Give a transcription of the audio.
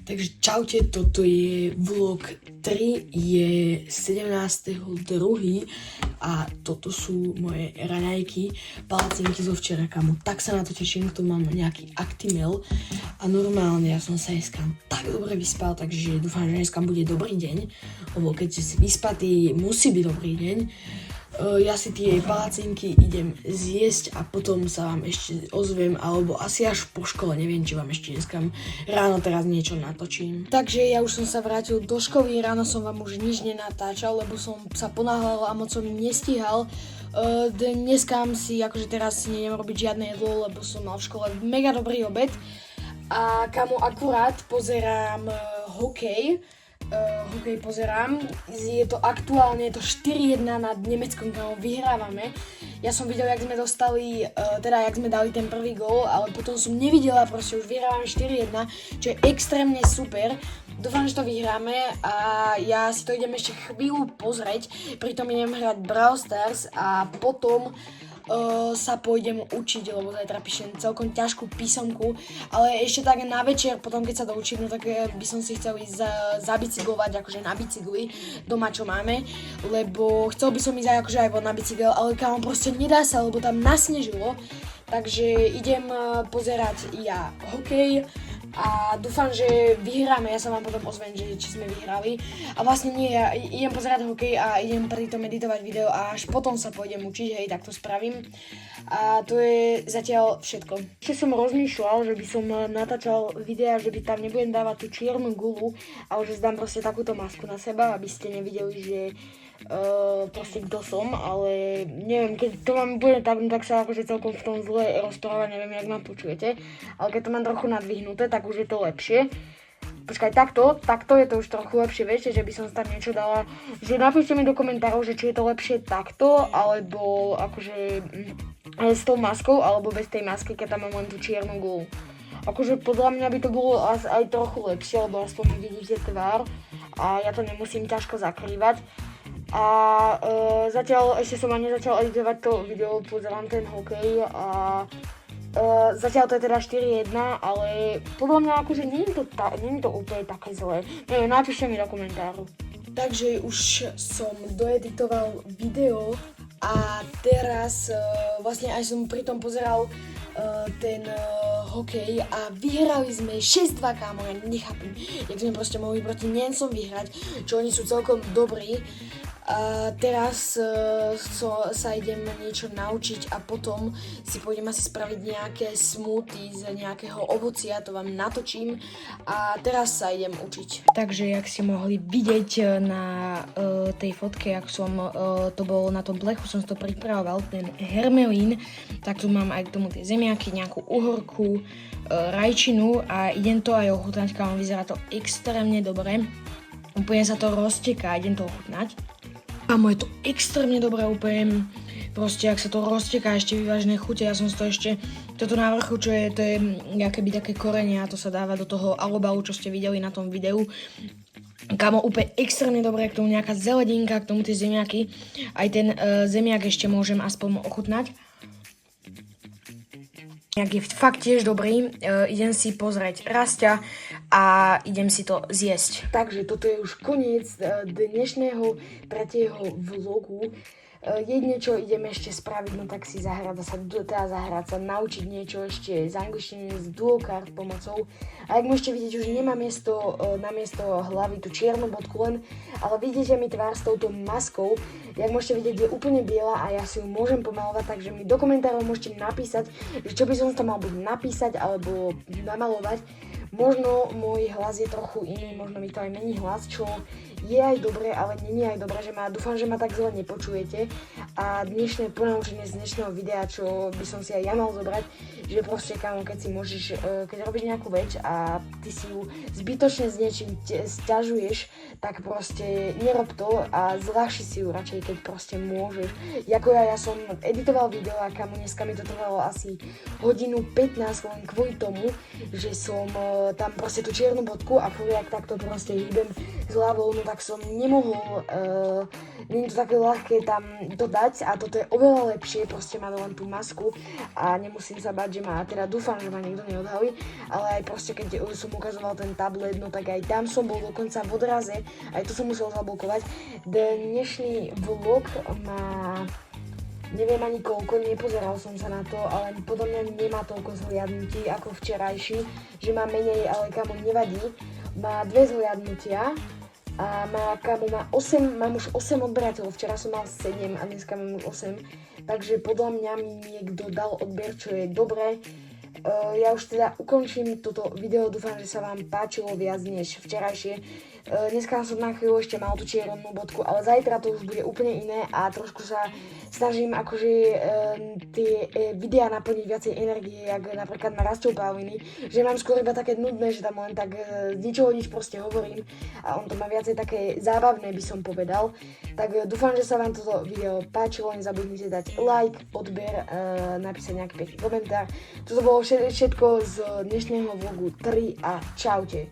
Takže čaute, toto je vlog 3, je 17.2. a toto sú moje raňajky, palacinky zo včera, kamo. Tak sa na to teším, tu mám nejaký Actimel a normálne ja som sa dneska tak dobre vyspal, takže dúfam, že dneska bude dobrý deň, lebo keď si vyspatý, musí byť dobrý deň. Ja si tie palacinky idem zjesť a potom sa vám ešte ozvem, alebo asi až po škole, neviem, či vám ešte dneska ráno teraz niečo natočím. Takže ja už som sa vrátil do školy, ráno som vám už nič nenatáčal, lebo som sa ponáhľal a moc som nestíhal. Dneska si, akože teraz si nejdem robiť žiadne jedlo, lebo som mal v škole mega dobrý obed. A kamo akurát pozerám hokej pozerám, je to aktuálne, je to 4-1 nad Nemeckom, kamo vyhrávame. Ja som videl, jak sme dostali, jak sme dali ten prvý gól, ale potom som nevidela, proste už vyhrávame 4-1, čo je extrémne super. Dúfam, že to vyhráme a ja si to idem ešte chvíľu pozrieť, pritom idem hrať Brawl Stars a potom sa pôjdem učiť, lebo zajtra píšem celkom ťažkú písomku, ale ešte tak na večer, potom keď sa doučím, no tak by som si chcel ísť zabicyklovať, akože na bicykli doma, čo máme, lebo chcel by som ísť akože aj na bicykel, ale kámo, proste nedá sa, lebo tam nasnežilo, takže idem pozerať ja hokej a dúfam, že vyhráme, ja sa vám potom ozvem, že či sme vyhrali. A vlastne nie, ja idem pozerať hokej a idem pri tom editovať video a až potom sa pôjdem učiť, hej, tak to spravím. A to je zatiaľ všetko. Ešte som rozmýšľal, že by som natáčal videa, že by tam nebudem dávať tú čiernu gulu, ale že zdám proste takúto masku na seba, aby ste nevideli, že proste kto som, ale neviem, keď to mám bude tak sa akože celkom v tom zle rozprávať, neviem, jak ma počujete, ale keď to mám trochu nadvihnuté, tak už je to lepšie. Počkaj, takto je to už trochu lepšie, viete, že by som tam niečo dala, že napíšte mi do komentárov, že či je to lepšie takto, alebo akože s tou maskou, alebo bez tej masky, keď tam mám len tú čiernu gulu. Akože podľa mňa by to bolo aj trochu lepšie, lebo aspoň vidíte tvár a ja to nemusím ťažko zakrývať. A zatiaľ ešte som ani nezačal editovať to video, pozerám ten hokej a zatiaľ to je teda 4-1, ale podľa mňa akože nie je to úplne také zlé. Neviem, napíšte mi do komentáru. Takže už som doeditoval video a teraz vlastne aj som pri tom pozeral ten hokej a vyhrali sme 6-2, kámo, ja nechápem, jak sme proste mohli proti Nemcom vyhrať, čo oni sú celkom dobrí. A teraz sa idem niečo naučiť a potom si pôjdem asi spraviť nejaké smoothie z nejakého ovocia, to vám natočím a teraz sa idem učiť. Takže jak ste mohli vidieť na tej fotke, jak som to bolo na tom plechu, som si to pripravoval, ten hermelín, tak tu mám aj k tomu tie zemiaky, nejakú uhorku, rajčinu a idem to aj ochutnať, kámo, vyzerá to extrémne dobre. Úplne sa to rozteká, idem to ochutnať. Kámo, je to extrémne dobré, úplne proste, ak sa to rozteká, ešte vyvážené chute, ja som si to ešte, toto na vrchu, čo je, to je nejaké také korenie a to sa dáva do toho alobalu, čo ste videli na tom videu. Kámo, úplne extrémne dobré, k tomu nejaká zeledinka, k tomu tie zemiaky, aj ten zemiak ešte môžem aspoň ochutnať. Je fakt tiež dobrý, idem si pozrieť Rastia a idem si to zjesť. Takže toto je už koniec dnešného tretieho vlogu. Jedine, čo idem ešte spraviť, no tak si zahrať sa, naučiť niečo ešte z angličtiny, z duokart pomocou. A jak môžete vidieť, už nemám namiesto hlavy tú čiernu bodku len, ale vidíte mi tvár s touto maskou. Jak môžete vidieť, je úplne biela a ja si ju môžem pomalovať, takže mi do komentárov môžete napísať, že čo by som to mal buď napísať alebo namalovať. Možno môj hlas je trochu iný, možno mi to aj mení hlas, čo je aj dobré, ale nie je aj dobré, dúfam, že ma tak zle nepočujete. A dnešné ponaučenie z dnešného videa, čo by som si aj ja mal zobrať, že proste, kámo, keď si môžeš, keď robíš nejakú vec a ty si ju zbytočne s niečím sťažuješ, tak proste nerob to a zľahši si ju radšej, keď proste môžeš. Jako ja som editoval video a kámo, dneska mi to trvalo asi hodinu 15 len kvôli tomu, že som tam proste tú čiernu bodku a furt jak takto proste hýbem s hlavou, no tak som nemohol, nie je to také ľahké tam dodať a toto je oveľa lepšie, proste mať len tú masku a nemusím sa bať, že ma, teda dúfam, že ma niekto neodhalí, ale aj proste keď som ukazoval ten tablet, no tak aj tam som bol dokonca v odraze, aj to som musel zablokovať. Dnešný vlog má, neviem ani koľko, nepozeral som sa na to, ale podľa mňa nemá toľko zhliadnutí ako včerajší, že má menej, ale kamo nevadí. Má 2 zhliadnutia a mám už 8 odberateľov, včera som mal 7 a dneska mám už 8, takže podľa mňa mi niekto dal odber, čo je dobré. Ja už teda ukončím toto video, dúfam, že sa vám páčilo viac než včerajšie. Dneska som na chvíľu ešte mal tú čiernu bodku, ale zajtra to už bude úplne iné a trošku sa snažím akože tie videá naplniť viacej energie, jak napríklad na Rastou Pavliny, že mám skôr iba také nudné, že tam len tak z ničoho nič proste hovorím a on to má viacej také zábavné, by som povedal. Tak dúfam, že sa vám toto video páčilo, nezabudnite dať like, odber, napísať nejaký pekný komentár. Toto bolo všetko z dnešného vlogu 3 a čaute.